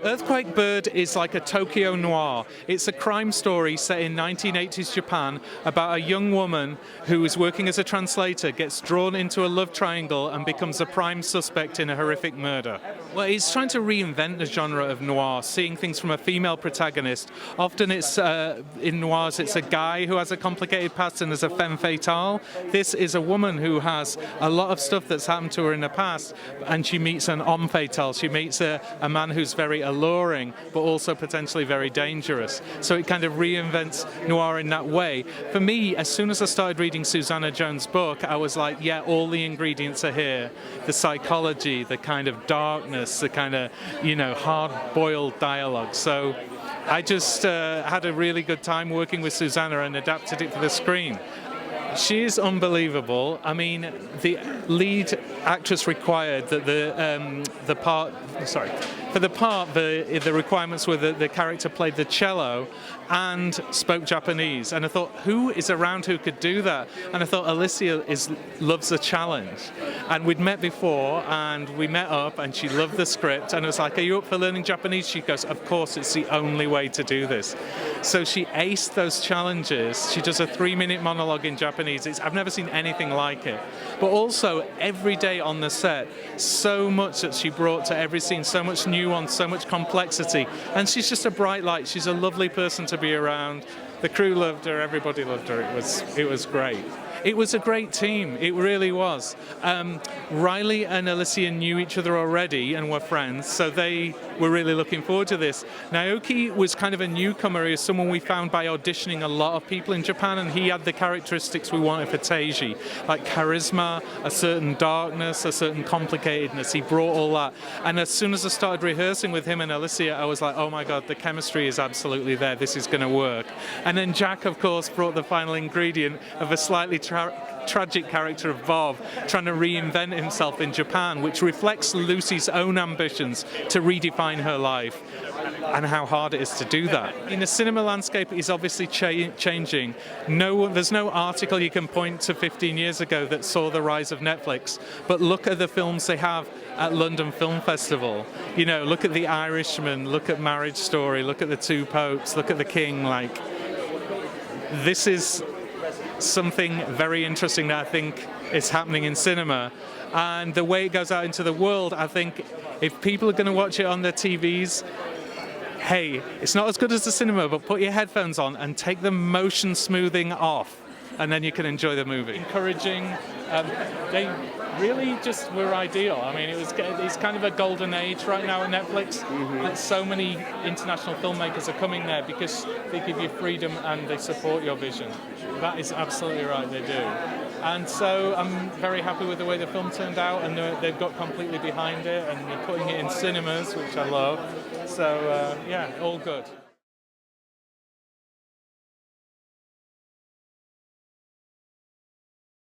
Earthquake Bird is like a Tokyo noir. It's a crime story set in 1980s Japan about a young woman who is working as a translator, gets drawn into a love triangle and becomes a prime suspect in a horrific murder. Well, it's trying to reinvent the genre of noir, seeing things from a female protagonist. Often it's in noirs, it's a guy who has a complicated past and is a femme fatale. This is a woman who has a lot of stuff that's happened to her in the past, and she meets an homme fatale. She meets a man who's very alluring, but also potentially very dangerous. So it kind of reinvents noir in that way. For me, as soon as I started reading Susanna Jones' book, I was like, yeah, all the ingredients are here. The psychology, the kind of darkness, the kind of, hard-boiled dialogue. So I just had a really good time working with Susanna and adapted it for the screen. She is unbelievable. I mean, the lead actress required that the requirements were that the character played the cello and spoke Japanese. And I thought, who is around who could do that? And I thought Alicia loves a challenge. And we'd met before, and we met up, and she loved the script. And I was like, are you up for learning Japanese? She goes, of course, it's the only way to do this. So she aced those challenges. She does a 3-minute monologue in Japanese. I've never seen anything like it. But also, every day on the set, so much that she brought to every scene, so much nuance, so much complexity. And she's just a bright light. She's a lovely person to be around. The crew loved her, everybody loved her. It was great. It was a great team, it really was. Riley and Alicia knew each other already and were friends, so they were really looking forward to this. Naoki was kind of a newcomer. He was someone we found by auditioning a lot of people in Japan, and he had the characteristics we wanted for Teiji, like charisma, a certain darkness, a certain complicatedness. He brought all that. And as soon as I started rehearsing with him and Alicia, I was like, oh my God, the chemistry is absolutely there. This is going to work. And then Jack, of course, brought the final ingredient of a slightly tragic character of Bob trying to reinvent himself in Japan, which reflects Lucy's own ambitions to redefine her life and how hard it is to do that. In the cinema landscape, is obviously changing. There's no article you can point to 15 years ago that saw the rise of Netflix, but look at the films they have at London Film Festival. Look at The Irishman, look at Marriage Story, look at The Two Popes, look at The King. This is something very interesting that I think is happening in cinema, and the way it goes out into the world, I think if people are going to watch it on their TVs, hey, it's not as good as the cinema, but put your headphones on and take the motion smoothing off, and then you can enjoy the movie. Encouraging, they really just were ideal. I mean, it's kind of a golden age right now at Netflix. That so many international filmmakers are coming there because they give you freedom and they support your vision. That is absolutely right, they do. And so I'm very happy with the way the film turned out, and they've got completely behind it, and they're putting it in cinemas, which I love. So yeah, all good.